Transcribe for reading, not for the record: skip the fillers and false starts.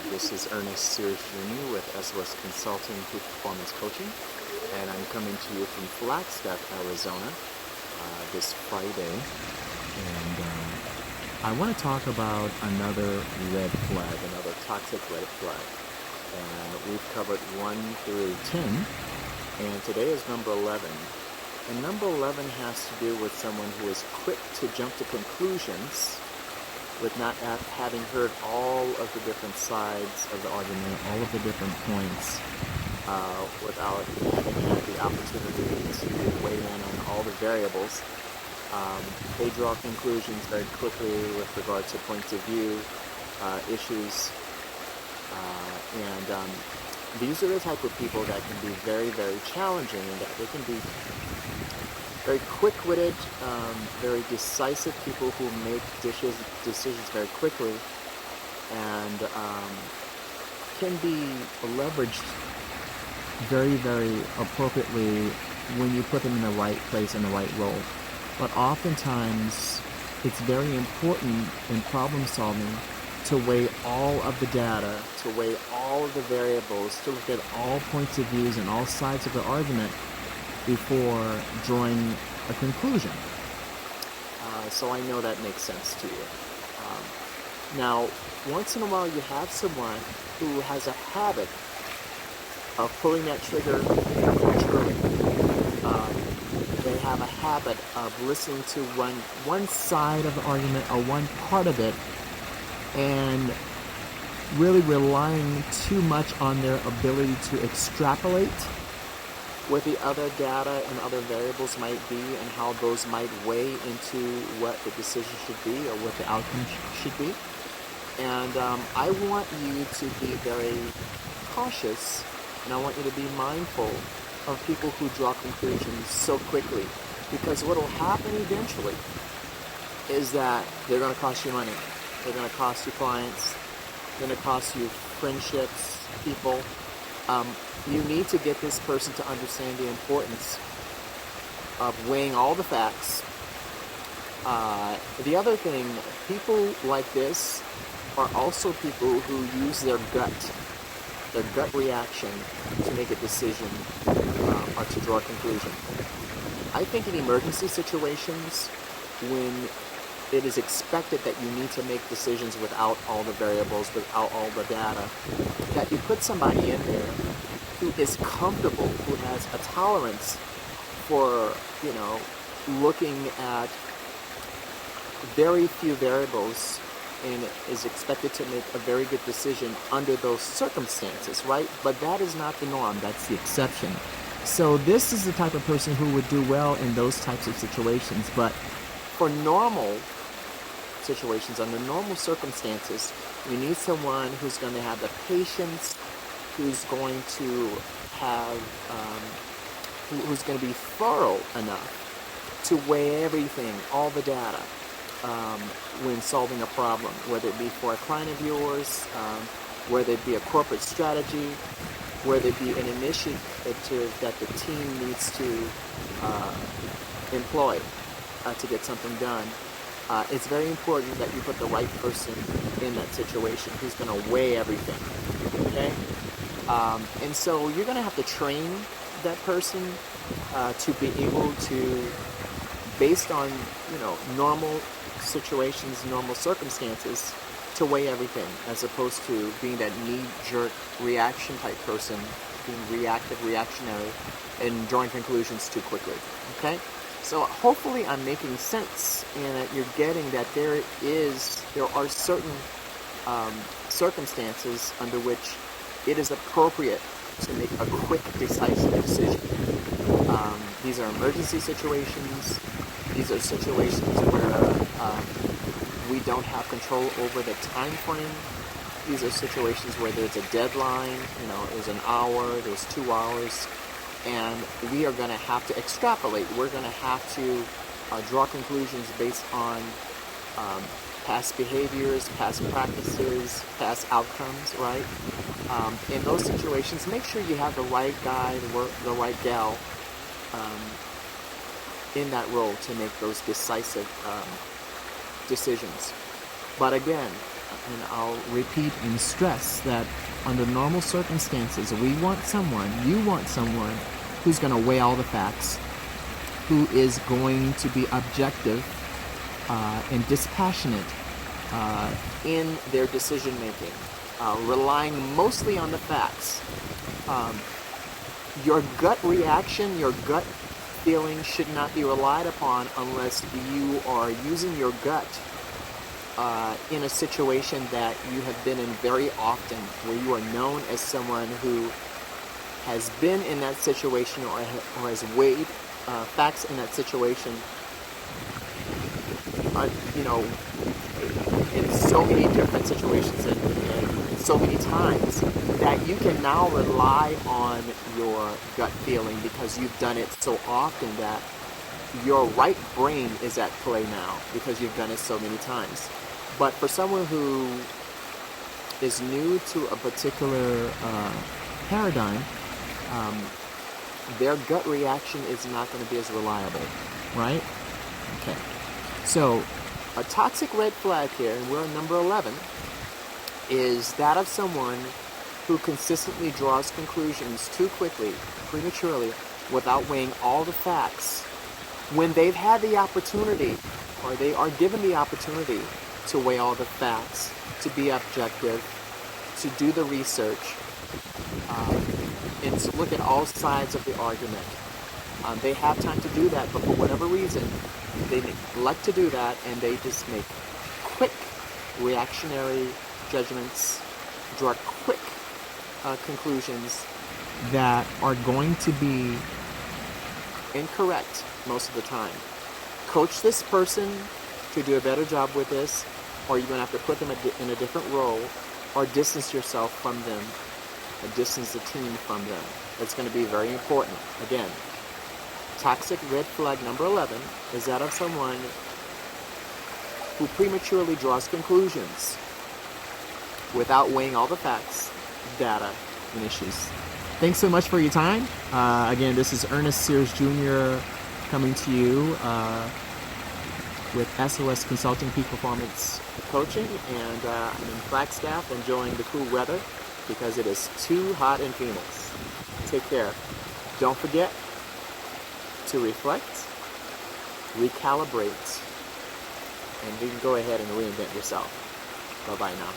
This is Ernest Sears Jr. with SOS Consulting Peak Performance Coaching, and I'm coming to you from Flagstaff, Arizona, this Friday. And I want to talk about another red flag, another toxic red flag. And we've covered 1 through 10, and today is number 11. And number 11 has to do with someone who is quick to jump to conclusions with not having heard all of the different sides of the argument, all of the different points, without having had the opportunity to weigh in on all the variables. They draw conclusions very quickly with regard to points of view, issues, and these are the type of people that can be very, very challenging, and that they can be very quick-witted, very decisive people who make decisions very quickly, and can be leveraged very, very appropriately when you put them in the right place, in the right role. But oftentimes, it's very important in problem solving to weigh all of the data, to weigh all of the variables, to look at all points of views and all sides of the argument before drawing a conclusion. So I know that makes sense to you. Now, once in a while you have someone who has a habit of pulling that trigger prematurely. They have a habit of listening to one side of the argument or one part of it and really relying too much on their ability to extrapolate what the other data and other variables might be and how those might weigh into what the decision should be or what the outcome should be. And I want you to be very cautious, and I want you to be mindful of people who draw conclusions so quickly, because what will happen eventually is that they're going to cost you money. They're going to cost you clients. They're going to cost you friendships, people. You need to get this person to understand the importance of weighing all the facts. The other thing, people like this are also people who use their gut reaction to make a decision or to draw a conclusion. I think in emergency situations, when it is expected that you need to make decisions without all the variables, without all the data, that you put somebody in there who is comfortable, who has a tolerance for, looking at very few variables and is expected to make a very good decision under those circumstances, right? But that is not the norm, that's the exception. So this is the type of person who would do well in those types of situations, but for normal situations, under normal circumstances, you need someone who's going to have the patience, who's going to have, who's going to be thorough enough to weigh everything, all the data, when solving a problem, whether it be for a client of yours, whether it be a corporate strategy, whether it be an initiative that the team needs to employ to get something done. It's very important that you put the right person in that situation who's going to weigh everything, okay? And so you're going to have to train that person to be able to, based on, normal situations, normal circumstances, to weigh everything, as opposed to being that knee-jerk reaction type person, being reactive, reactionary, and drawing conclusions too quickly, okay? So hopefully I'm making sense, and that you're getting that there are certain circumstances under which it is appropriate to make a quick, decisive decision. These are emergency situations. These are situations where we don't have control over the time frame. These are situations where there's a deadline, there's an hour, there's 2 hours, and we are going to have to extrapolate. We're going to have to draw conclusions based on past behaviors, past practices, past outcomes, right? In those situations, make sure you have the right guy, the right gal in that role to make those decisive decisions. But again, and I'll repeat and stress that under normal circumstances, you want someone who's going to weigh all the facts, who is going to be objective and dispassionate in their decision making, relying mostly on the facts. Your gut reaction, your gut feeling should not be relied upon unless you are using your gut in a situation that you have been in very often, where you are known as someone who has been in that situation or has weighed facts in that situation, in so many different situations and so many times, that you can now rely on your gut feeling because you've done it so often that your right brain is at play now because you've done it so many times. But for someone who is new to a particular paradigm, their gut reaction is not going to be as reliable, right? Okay. So a toxic red flag here, and we're on number 11, is that of someone who consistently draws conclusions too quickly, prematurely, without weighing all the facts, when they've had the opportunity, or they are given the opportunity to weigh all the facts, to be objective, to do the research, and to look at all sides of the argument. They have time to do that, but for whatever reason, they neglect to do that, and they just make quick reactionary judgments, draw quick conclusions that are going to be incorrect most of the time. Coach this person to do a better job with this, or you're going to have to put them in a different role, or distance yourself from them, or distance the team from them. It's going to be very important. Again, toxic red flag number 11 is that of someone who prematurely draws conclusions without weighing all the facts, data, and issues. Thanks so much for your time. Again, this is Ernest Sears Jr. coming to you with SOS Consulting Peak Performance Coaching, and I'm in Flagstaff enjoying the cool weather because it is too hot in Phoenix. Take care. Don't forget to reflect, recalibrate, and you can go ahead and reinvent yourself. Bye-bye now.